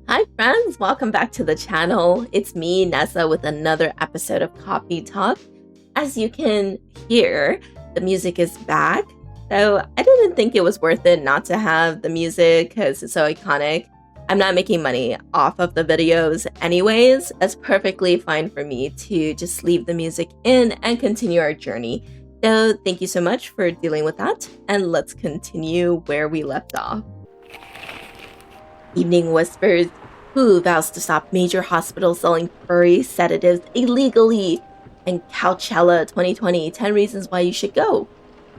Hi friends, welcome back to the channel. It's me, Nessa, with another episode of Coffee Talk. As you can hear, the music is back. So I didn't think it was worth it not to have the music because it's so iconic. I'm not making money off of the videos anyways. That's perfectly fine for me to just leave the music in and continue our journey. So thank you so much for dealing with that. And let's continue where we left off. Evening Whispers. Who vows to stop major hospitals selling furry sedatives illegally? And Coachella 2020, 10 reasons why you should go.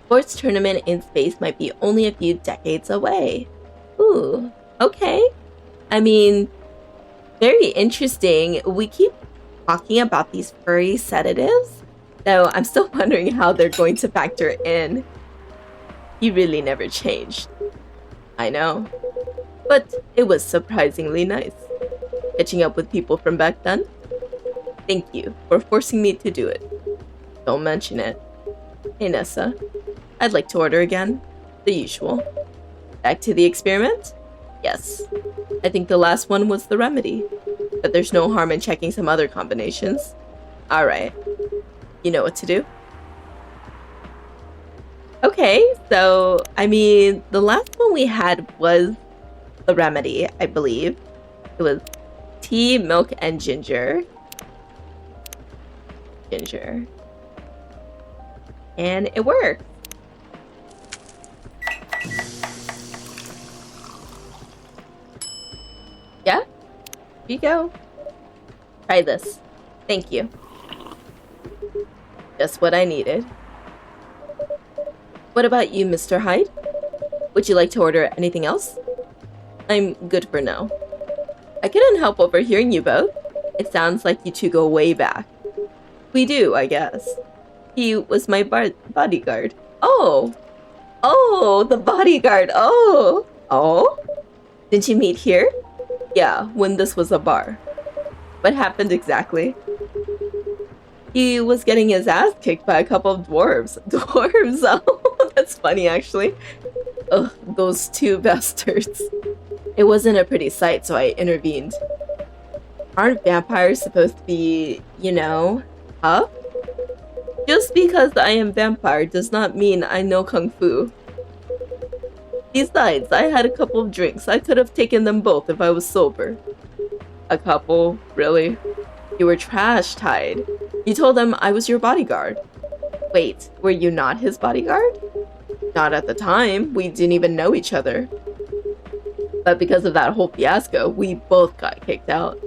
Sports tournament in space might be only a few decades away. Ooh, okay. I mean, very interesting. We keep talking about these furry sedatives, though I'm still wondering how they're going to factor in. He really never changed. I know. But it was surprisingly nice. Catching up with people from back then? Thank you for forcing me to do it. Don't mention it. Hey Nessa, I'd like to order again. The usual. Back to the experiment? Yes. I think the last one was the remedy. But there's no harm in checking some other combinations. Alright. You know what to do? Okay, so, I mean, the last one we had was the remedy, I believe. It was tea, milk, and ginger. And it worked. Yeah, here you go. Try this. Thank you. Just what I needed. What about you, Mr. Hyde? Would you like to order anything else? I'm good for now. I couldn't help overhearing you both. It sounds like you two go way back. We do, I guess. He was my bodyguard. Oh! Oh, the bodyguard. Oh? Didn't you meet here? Yeah, when this was a bar. What happened exactly? He was getting his ass kicked by a couple of dwarves. Dwarves? Oh, that's funny, actually. Ugh, those two bastards. It wasn't a pretty sight, so I intervened. Aren't vampires supposed to be, tough? Just because I am vampire does not mean I know kung fu. Besides, I had a couple of drinks. I could have taken them both if I was sober. A couple? Really? You were trashed, Hyde. You told them I was your bodyguard. Wait, were you not his bodyguard? Not at the time. We didn't even know each other. But because of that whole fiasco, we both got kicked out.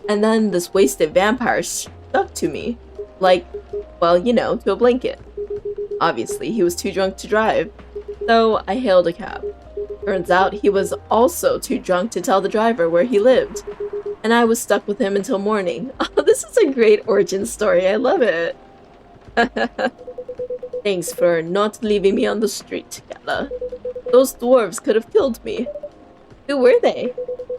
And then this wasted vampire stuck to me. Like, well, to a blanket. Obviously, he was too drunk to drive. So I hailed a cab. Turns out he was also too drunk to tell the driver where he lived. And I was stuck with him until morning. Oh, this is a great origin story. I love it. Thanks for not leaving me on the street, Gala. Those dwarves could have killed me. Who were they?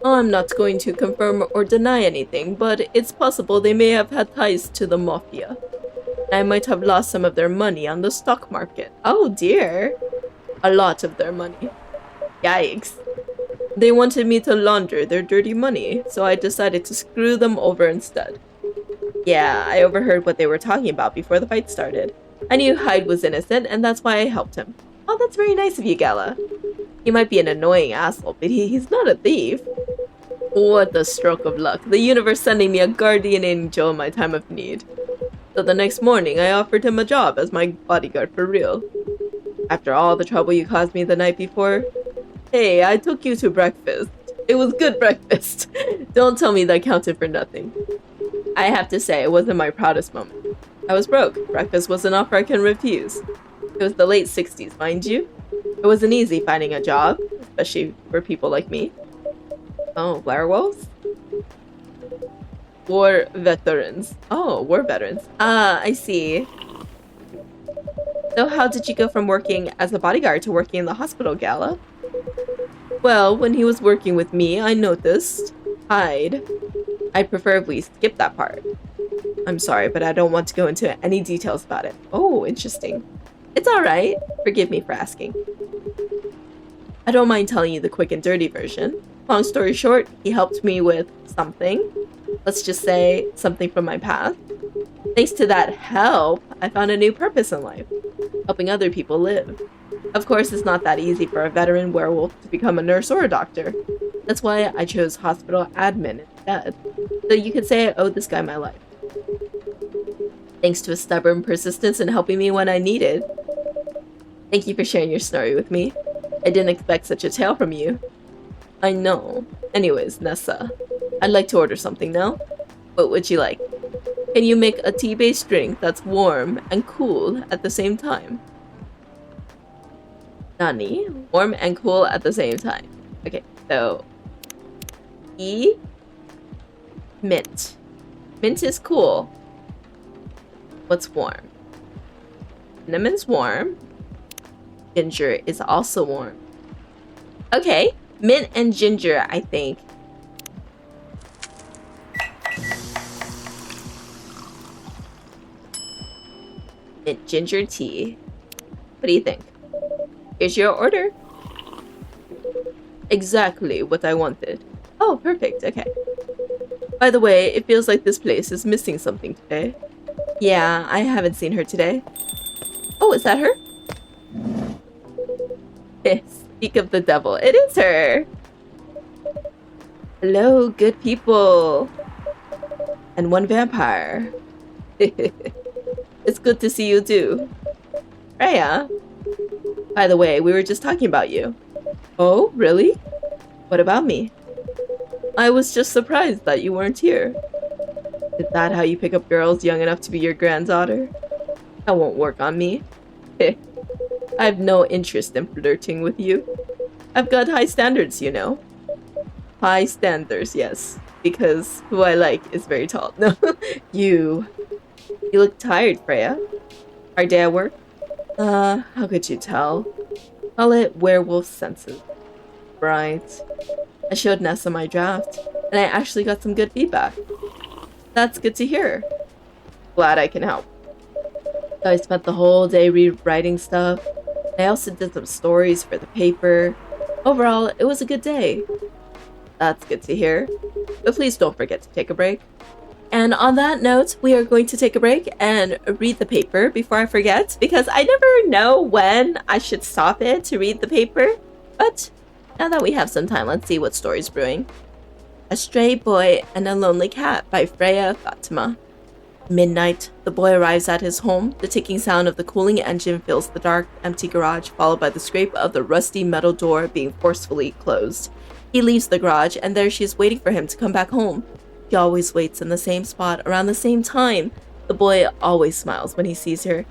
I'm not going to confirm or deny anything, but it's possible they may have had ties to the mafia. I might have lost some of their money on the stock market. Oh dear. A lot of their money. Yikes. They wanted me to launder their dirty money, so I decided to screw them over instead. Yeah, I overheard what they were talking about before the fight started. I knew Hyde was innocent, and that's why I helped him. Oh, that's very nice of you, Gala. He might be an annoying asshole, but he's not a thief. What a stroke of luck. The universe sending me a guardian angel in my time of need. So the next morning, I offered him a job as my bodyguard for real. After all the trouble you caused me the night before. Hey, I took you to breakfast. It was good breakfast. Don't tell me that counted for nothing. I have to say, it wasn't my proudest moment. I was broke. Breakfast was an offer I can refuse. It was the late 60s, mind you. It wasn't easy finding a job, especially for people like me. Oh, werewolves? War veterans. Oh, war veterans. Ah, I see. So how did you go from working as a bodyguard to working in the hospital, Gala? Well, when he was working with me, I noticed. Hyde. I'd prefer if we skip that part. I'm sorry, but I don't want to go into any details about it. Oh, interesting. It's alright. Forgive me for asking. I don't mind telling you the quick and dirty version. Long story short, he helped me with something. Let's just say something from my past. Thanks to that help, I found a new purpose in life, helping other people live. Of course, it's not that easy for a veteran werewolf to become a nurse or a doctor. That's why I chose hospital admin instead. So you could say I owed this guy my life. Thanks to his stubborn persistence in helping me when I needed. Thank you for sharing your story with me. I didn't expect such a tale from you. I know. Anyways, Nessa, I'd like to order something now. What would you like? Can you make a tea-based drink that's warm and cool at the same time? Nani? Warm and cool at the same time. Okay, so... tea, mint. Mint is cool. What's warm? Cinnamon's warm. Ginger is also warm. Okay, mint and ginger, I think. Mint ginger tea. What do you think? Here's your order. Exactly what I wanted. Oh, perfect, okay. By the way, it feels like this place is missing something today. Yeah, I haven't seen her today. Oh, is that her? Speak of the devil, it is her! Hello, good people. And one vampire. It's good to see you too. Freya. By the way, we were just talking about you. Oh, really? What about me? I was just surprised that you weren't here. Is that how you pick up girls young enough to be your granddaughter? That won't work on me. I have no interest in flirting with you. I've got high standards, you know. High standards, yes. Because who I like is very tall. No, you. You look tired, Freya. Hard day at work? How could you tell? Call it werewolf senses. Right. I showed Nessa my draft, and I actually got some good feedback. That's good to hear. Glad I can help. So I spent the whole day rewriting stuff. I also did some stories for the paper. Overall, it was a good day. That's good to hear. But please don't forget to take a break. And on that note, we are going to take a break and read the paper before I forget, because I never know when I should stop it to read the paper. But now that we have some time, let's see what story's brewing. A Stray Boy and a Lonely Cat by Freya Fatima. Midnight, the boy arrives at his home. The ticking sound of the cooling engine fills the dark, empty garage, followed by the scrape of the rusty metal door being forcefully closed. He leaves the garage, and there she is waiting for him to come back home. He always waits in the same spot around the same time. The boy always smiles when he sees her.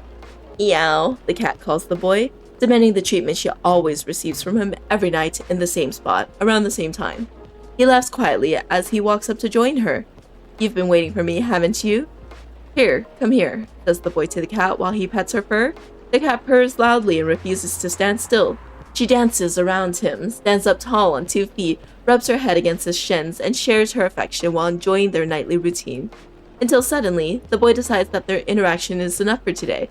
Meow, the cat calls the boy, demanding the treatment she always receives from him every night in the same spot around the same time. He laughs quietly as he walks up to join her. You've been waiting for me, haven't you? Here, come here, says the boy to the cat while he pets her fur. The cat purrs loudly and refuses to stand still. She dances around him, stands up tall on 2 feet, rubs her head against his shins, and shares her affection while enjoying their nightly routine. Until suddenly, the boy decides that their interaction is enough for today.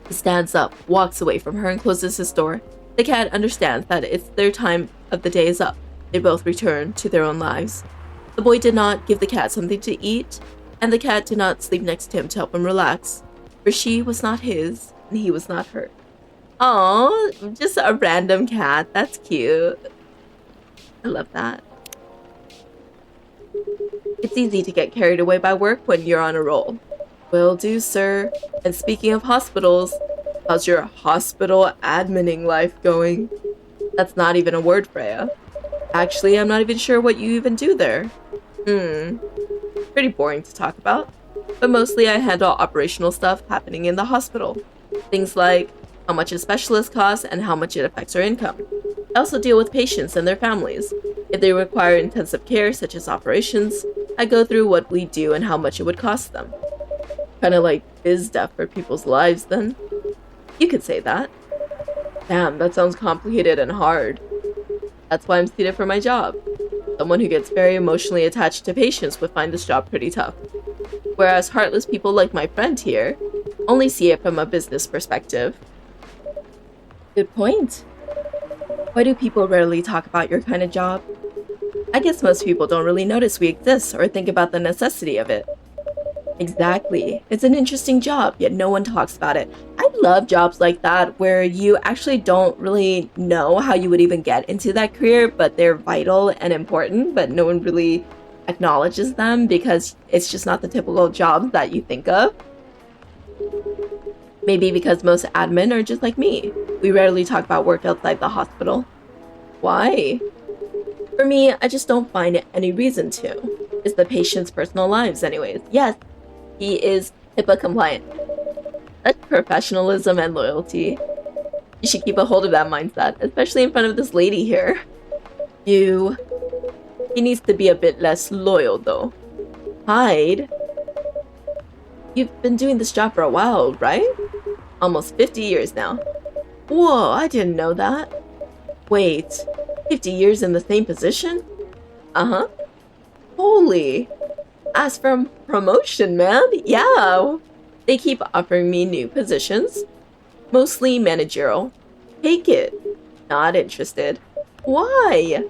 He stands up, walks away from her, and closes his door. The cat understands that it's their time of the day is up. They both return to their own lives. The boy did not give the cat something to eat, and the cat did not sleep next to him to help him relax, for she was not his, and he was not her. Aww, just a random cat. That's cute. I love that. It's easy to get carried away by work when you're on a roll. Will do, sir. And speaking of hospitals, how's your hospital admining life going? That's not even a word, Freya. Actually, I'm not even sure what you even do there. Pretty boring to talk about. But mostly I handle operational stuff happening in the hospital. Things like how much a specialist costs and how much it affects our income. I also deal with patients and their families. If they require intensive care, such as operations, I go through what we do and how much it would cost them. Kinda like biz dev for people's lives, then. You could say that. Damn, that sounds complicated and hard. That's why I'm suited for my job. Someone who gets very emotionally attached to patients would find this job pretty tough. Whereas heartless people like my friend here only see it from a business perspective. Good point. Why do people rarely talk about your kind of job? I guess most people don't really notice we exist or think about the necessity of it. Exactly. It's an interesting job, yet no one talks about it. I love jobs like that where you actually don't really know how you would even get into that career, but they're vital and important, but no one really acknowledges them because it's just not the typical jobs that you think of. Maybe because most admin are just like me. We rarely talk about work outside the hospital. Why? For me, I just don't find any reason to. It's the patient's personal lives anyways. Yes, he is HIPAA compliant. That's professionalism and loyalty. You should keep a hold of that mindset, especially in front of this lady here. He needs to be a bit less loyal though. Hide? You've been doing this job for a while, right? Almost 50 years now. Whoa, I didn't know that. Wait, 50 years in the same position? Uh-huh. Holy. Ask for promotion, man. Yeah. They keep offering me new positions. Mostly managerial. Take it. Not interested. Why?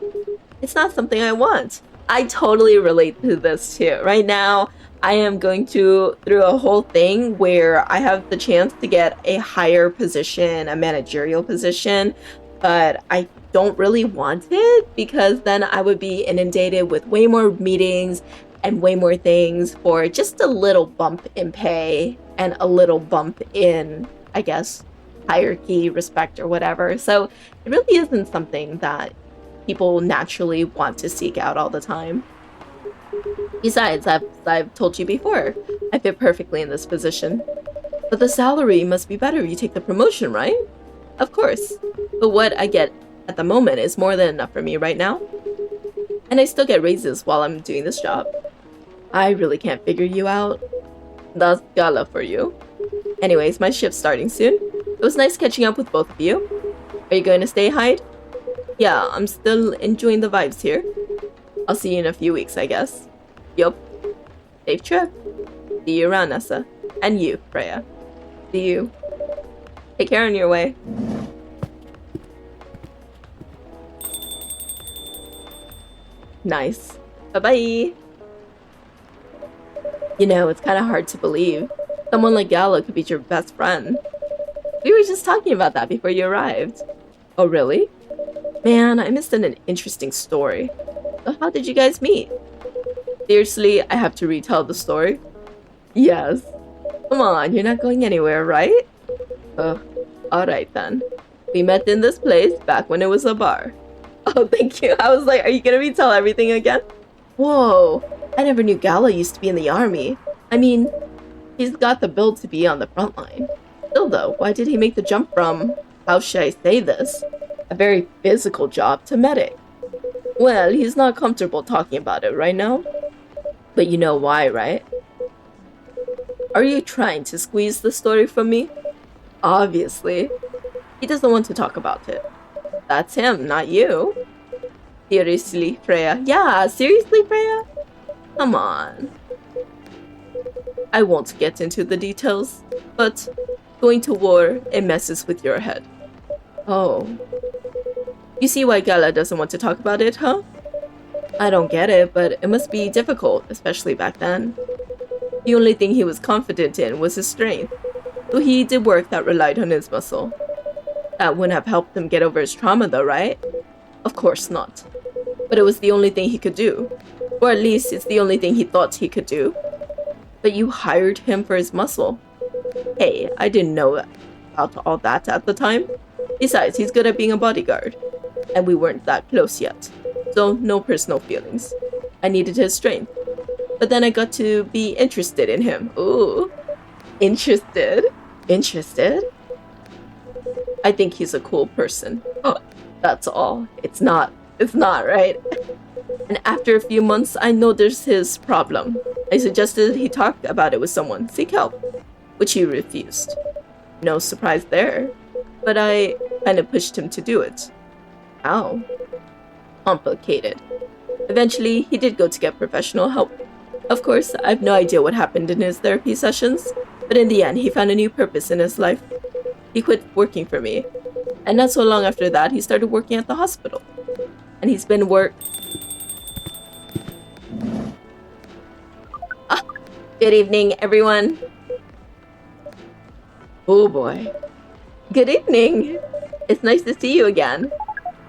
It's not something I want. I totally relate to this too. Right now, I am going through a whole thing where I have the chance to get a higher position, a managerial position, but I don't really want it because then I would be inundated with way more meetings and way more things for just a little bump in pay and a little bump in, I guess, hierarchy, respect, or whatever. So it really isn't something that people naturally want to seek out all the time. Besides, as I've told you before, I fit perfectly in this position. But the salary must be better if you take the promotion, right? Of course. But what I get at the moment is more than enough for me right now. And I still get raises while I'm doing this job. I really can't figure you out. That's gala for you. Anyways, my shift's starting soon. It was nice catching up with both of you. Are you going to stay, Hyde? Yeah, I'm still enjoying the vibes here. I'll see you in a few weeks, I guess. Yup. Safe trip. See you around, Nessa. And you, Freya. See you. Take care on your way. Nice. Bye-bye. You know, it's kind of hard to believe. Someone like Gala could be your best friend. We were just talking about that before you arrived. Oh, really? Man, I missed an interesting story. So how did you guys meet? Seriously, I have to retell the story? Yes. Come on, you're not going anywhere, right? Alright then. We met in this place back when it was a bar. Oh, thank you. I was like, are you gonna retell everything again? Whoa, I never knew Gala used to be in the army. I mean, he's got the build to be on the front line. Still though, why did he make the jump from, how should I say this, a very physical job to medic? Well, he's not comfortable talking about it right now. But you know why, right? Are you trying to squeeze the story from me? Obviously. He doesn't want to talk about it. That's him, not you. Seriously, Freya. Yeah, seriously, Freya? Come on. I won't get into the details, but going to war, it messes with your head. Oh. You see why Gala doesn't want to talk about it, huh? I don't get it, but it must be difficult, especially back then. The only thing he was confident in was his strength, so he did work that relied on his muscle. That wouldn't have helped him get over his trauma though, right? Of course not. But it was the only thing he could do. Or at least it's the only thing he thought he could do. But you hired him for his muscle. Hey, I didn't know about all that at the time. Besides, he's good at being a bodyguard. And we weren't that close yet. So, no personal feelings. I needed his strength. But then I got to be interested in him. Ooh. Interested? Interested? I think he's a cool person. That's all. It's not, right? And after a few months, I noticed his problem. I suggested he talk about it with someone, seek help, which he refused. No surprise there. But I kind of pushed him to do it. How? Complicated. Eventually, he did go to get professional help. Of course, I have no idea what happened in his therapy sessions, but in the end, he found a new purpose in his life. He quit working for me. And not so long after that, he started working at the hospital. And he's been Ah, good evening, everyone. Oh boy. Good evening. It's nice to see you again.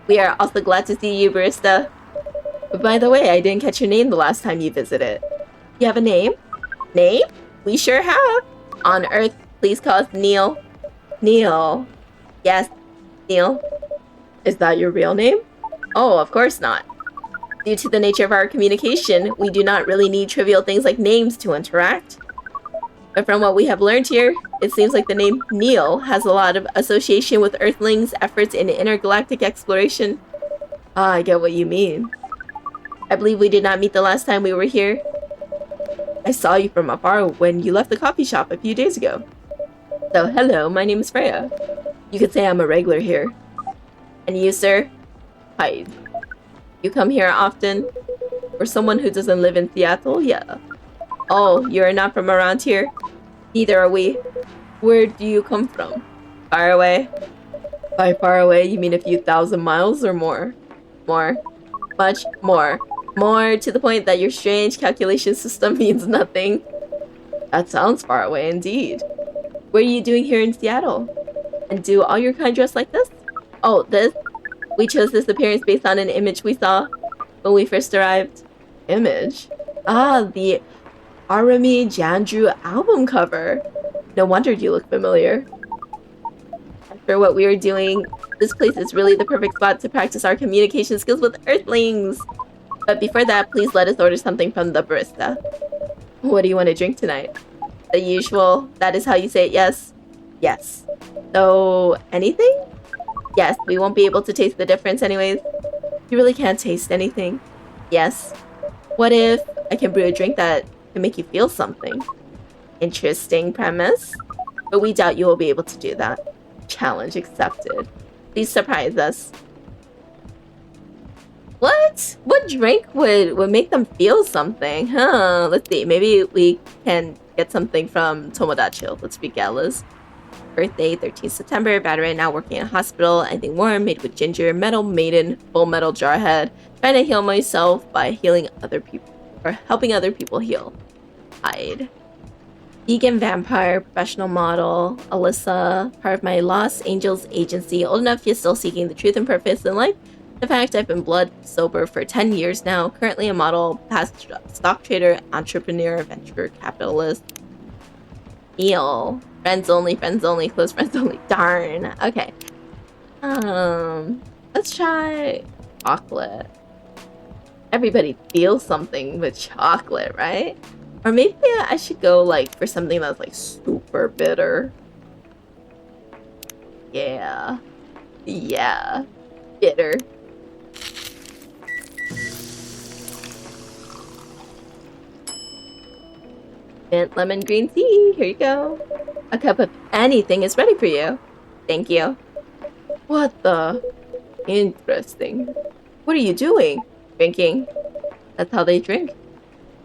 We are also glad to see you, barista. But by the way, I didn't catch your name the last time you visited. You have a name? Name? We sure have. On Earth, please call us Neil. Neil. Yes, Neil. Is that your real name? Oh, of course not. Due to the nature of our communication, we do not really need trivial things like names to interact. But from what we have learned here, it seems like the name Neil has a lot of association with Earthlings' efforts in intergalactic exploration. Ah, I get what you mean. I believe we did not meet the last time we were here. I saw you from afar when you left the coffee shop a few days ago. So, hello, my name is Freya. You could say I'm a regular here. And you, sir? Hi. You come here often? For someone who doesn't live in Seattle, yeah. Oh, you're not from around here? Neither are we. Where do you come from? Far away? By far away, you mean a few thousand miles or more? More. Much more. More to the point that your strange calculation system means nothing. That sounds far away indeed. What are you doing here in Seattle? And do all your kind dress like this? Oh, this? We chose this appearance based on an image we saw when we first arrived. Image? Ah, the Arami Jandrew album cover. No wonder you look familiar. After what we were doing, this place is really the perfect spot to practice our communication skills with Earthlings. But before that, please let us order something from the barista. What do you want to drink tonight? The usual. That is how you say it, yes? Yes. So, anything? Yes, we won't be able to taste the difference anyways. You really can't taste anything. Yes. What if I can brew a drink that can make you feel something? Interesting premise. But we doubt you will be able to do that. Challenge accepted. Please surprise us. What? What drink would make them feel something? Huh? Let's see. Maybe we can get something from Tomodachi. Let's be galas. Birthday, 13th September. Veteran, now working in a hospital. Anything warm, made with ginger. Metal maiden, full metal jarhead. Trying to heal myself by healing other people. Or helping other people heal. Hide. Vegan vampire, professional model. Alyssa, part of my Los Angeles agency. Old enough yet still seeking the truth and purpose in life. In fact, I've been blood sober for 10 years now. Currently a model, past stock trader, entrepreneur, venture capitalist. Neil. Friends only, close friends only. Darn. Okay. Let's try chocolate. Everybody feels something with chocolate, right? Or maybe I should go like for something that's like super bitter. Yeah. Yeah. Bitter. Mint lemon green tea. Here you go. A cup of anything is ready for you. Thank you. What the? Interesting. What are you doing? Drinking. That's how they drink.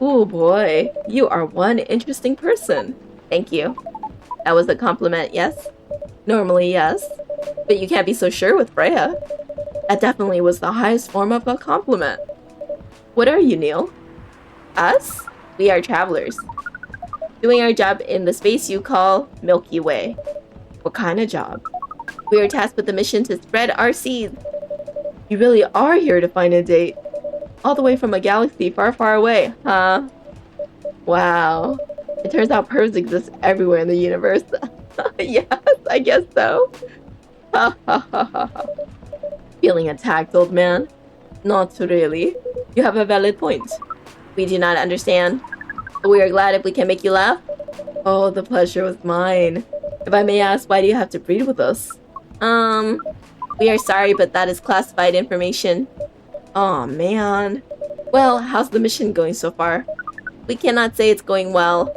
Oh boy, you are one interesting person. Thank you. That was a compliment, yes? Normally, yes. But you can't be so sure with Freya. That definitely was the highest form of a compliment. What are you, Neil? Us? We are travelers. Doing our job in the space you call Milky Way. What kind of job? We are tasked with the mission to spread our seeds. You really are here to find a date. All the way from a galaxy far, far away, huh? Wow. It turns out pervs exist everywhere in the universe. Yes, I guess so. Ha ha ha ha ha. Feeling attacked, old man? Not really. You have a valid point. We do not understand. But we are glad if we can make you laugh. Oh, the pleasure was mine. If I may ask, why do you have to breed with us? We are sorry, but that is classified information. Aw, man. Well, how's the mission going so far? We cannot say it's going well.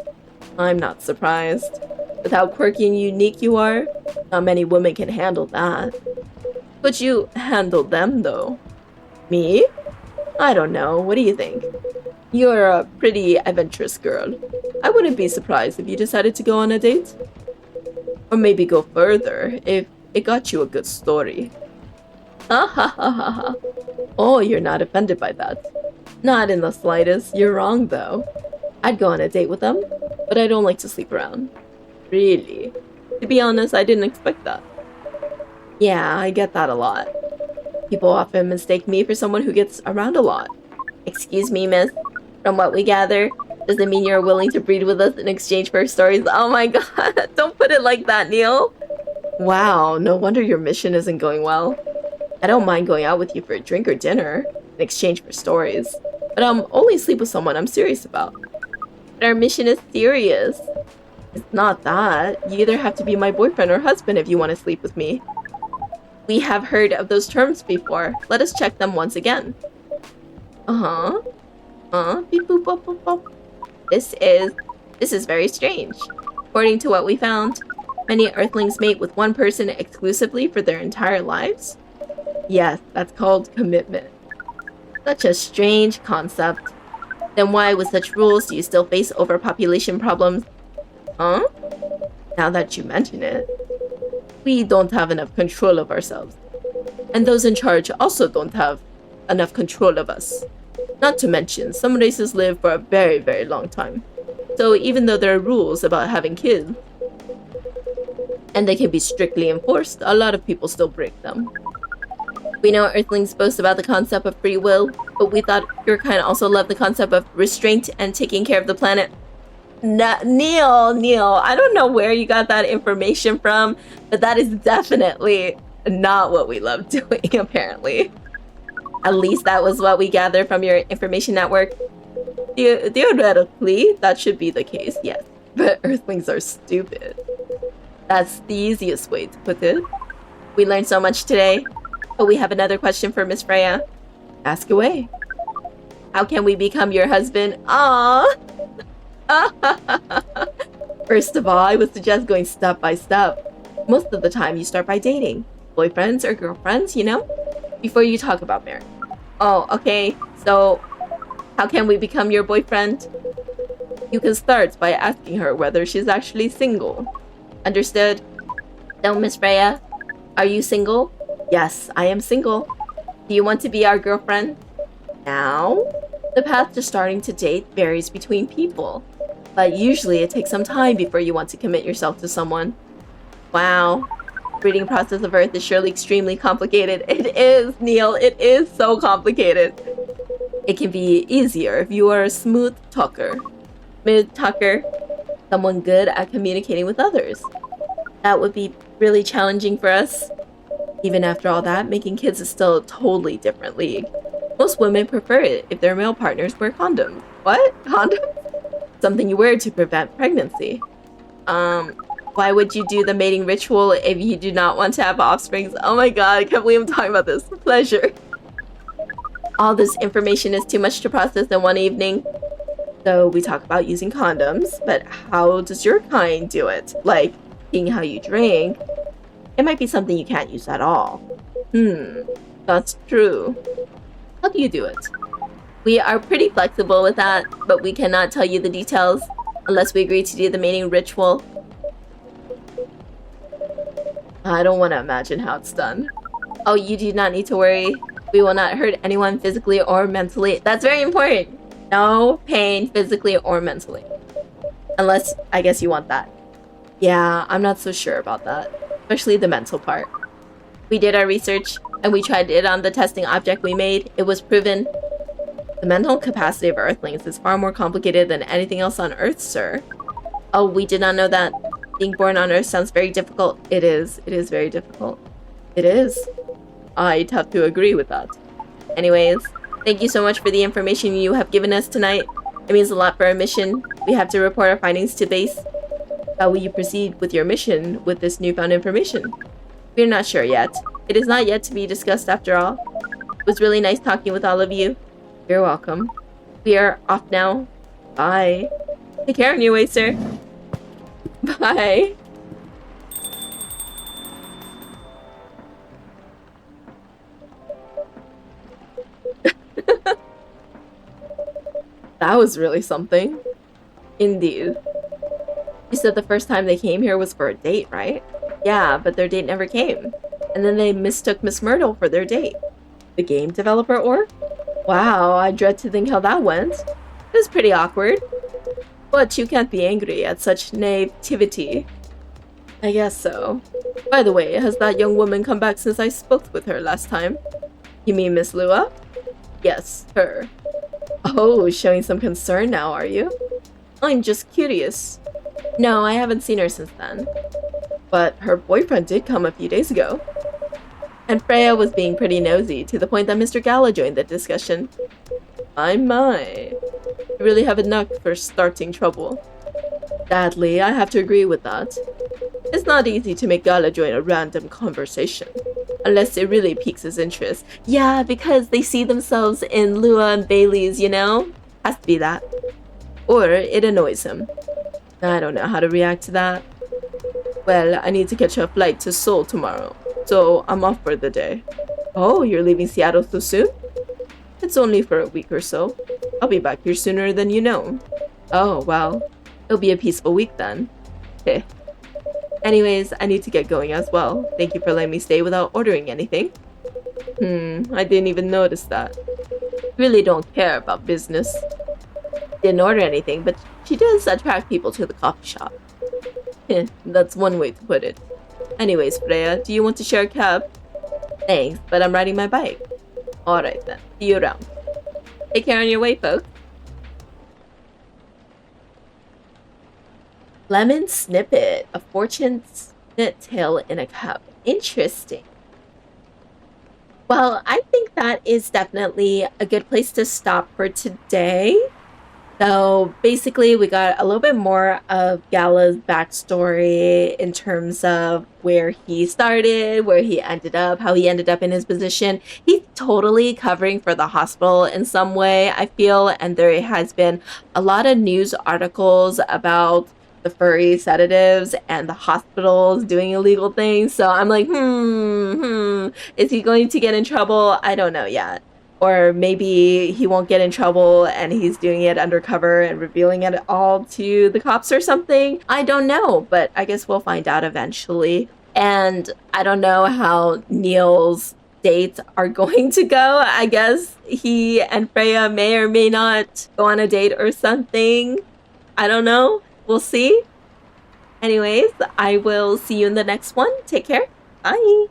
I'm not surprised. With how quirky and unique you are, not many women can handle that. But you handled them, though. Me? I don't know. What do you think? You're a pretty adventurous girl. I wouldn't be surprised if you decided to go on a date. Or maybe go further, if It got you a good story. Ha ha ha ha ha. Oh, you're not offended by that. Not in the slightest. You're wrong, though. I'd go on a date with them, but I don't like to sleep around. Really? To be honest, I didn't expect that. Yeah, I get that a lot. People often mistake me for someone who gets around a lot. Excuse me, miss. From what we gather, does it mean you're willing to breed with us in exchange for stories? Oh my god, don't put it like that, Neil. Wow, no wonder your mission isn't going well. I don't mind going out with you for a drink or dinner in exchange for stories, but only sleep with someone I'm serious about. But our mission is serious. It's not that. You either have to be my boyfriend or husband if you want to sleep with me. We have heard of those terms before. Let us check them once again. Beep boop bop bop bop. This is very strange. According to what we found, many Earthlings mate with one person exclusively for their entire lives. Yes, that's called commitment. Such a strange concept. Then why, with such rules, do you still face overpopulation problems? Huh? Now that you mention it, we don't have enough control of ourselves. And those in charge also don't have enough control of us. Not to mention, some races live for a very, very long time. So even though there are rules about having kids, and they can be strictly enforced, a lot of people still break them. We know Earthlings boast about the concept of free will, but we thought your kind also loved the concept of restraint and taking care of the planet. Neil, I don't know where you got that information from, but that is definitely not what we love doing, apparently. At least that was what we gathered from your information network. Theoretically, that should be the case, yes. But Earthlings are stupid. That's the easiest way to put it. We learned so much today, but we have another question for Miss Freya. Ask away. How can we become your husband? Aww! First of all, I would suggest going step by step. Most of the time, you start by dating. Boyfriends or girlfriends, you know? Before you talk about marriage. Oh, okay. So, how can we become your boyfriend? You can start by asking her whether she's actually single. Understood? So, Miss Freya, are you single? Yes, I am single. Do you want to be our girlfriend? Now? The path to starting to date varies between people, but usually it takes some time before you want to commit yourself to someone. Wow. The breeding process of Earth is surely extremely complicated. It is, Neil. It is so complicated. It can be easier if you are a smooth talker. Smooth talker, someone good at communicating with others. That would be really challenging for us. Even after all that, making kids is still a totally different league. Most women prefer it if their male partners wear condoms. What? Condoms? Something you wear to prevent pregnancy. Why would you do the mating ritual if you do not want to have offspring? Oh my god, I can't believe I'm talking about this. Pleasure. All this information is too much to process in one evening. So we talk about using condoms, but how does your kind do it? Like, seeing how you drink. It might be something you can't use at all. That's true. How do you do it? We are pretty flexible with that, but we cannot tell you the details unless we agree to do the mating ritual. I don't want to imagine how it's done. Oh, you do not need to worry. We will not hurt anyone physically or mentally. That's very important. No pain physically or mentally. Unless, I guess you want that. Yeah, I'm not so sure about that. Especially the mental part. We did our research, and we tried it on the testing object we made. It was proven. The mental capacity of Earthlings is far more complicated than anything else on Earth, sir. Oh, we did not know that. Being born on Earth sounds very difficult. It is. It is very difficult. It is. I'd have to agree with that. Anyways, thank you so much for the information you have given us tonight. It means a lot for our mission. We have to report our findings to base. How will you proceed with your mission with this newfound information? We're not sure yet. It is not yet to be discussed after all. It was really nice talking with all of you. You're welcome. We are off now. Bye. Take care on your way, sir. Bye. That was really something. Indeed. You said the first time they came here was for a date, right? Yeah, but their date never came. And then they mistook Miss Myrtle for their date. The game developer or? Wow, I dread to think how that went. It was pretty awkward. But you can't be angry at such naivety. I guess so. By the way, has that young woman come back since I spoke with her last time? You mean Miss Lua? Yes, her. Oh, showing some concern now, are you? I'm just curious. No, I haven't seen her since then. But her boyfriend did come a few days ago. And Freya was being pretty nosy, to the point that Mr. Gala joined the discussion. My. You really have a knack for starting trouble. Sadly, I have to agree with that. It's not easy to make Gala join a random conversation. Unless it really piques his interest. Yeah, because they see themselves in Lua and Bailey's, you know? Has to be that. Or it annoys him. I don't know how to react to that. Well, I need to catch a flight to Seoul tomorrow, so I'm off for the day. Oh, you're leaving Seattle so soon? It's only for a week or so. I'll be back here sooner than you know. Oh, well. It'll be a peaceful week then. Heh. Anyways, I need to get going as well. Thank you for letting me stay without ordering anything. I didn't even notice that. Really don't care about business. Didn't order anything, but she does attract people to the coffee shop. That's one way to put it. Anyways, Freya, do you want to share a cab? Thanks, but I'm riding my bike. Alright then, see you around. Take care on your way, folks. Lemon Snippet, a fortunate tale in a cup. Interesting. Well, I think that is definitely a good place to stop for today. So basically, we got a little bit more of Gala's backstory in terms of where he started, where he ended up, how he ended up in his position. He's totally covering for the hospital in some way, I feel, and there has been a lot of news articles about the furry sedatives and the hospitals doing illegal things. So I'm like, is he going to get in trouble? I don't know yet. Or maybe he won't get in trouble and he's doing it undercover and revealing it all to the cops or something. I don't know, but I guess we'll find out eventually. And I don't know how Neil's dates are going to go. I guess he and Freya may or may not go on a date or something. I don't know. We'll see. Anyways, I will see you in the next one. Take care. Bye.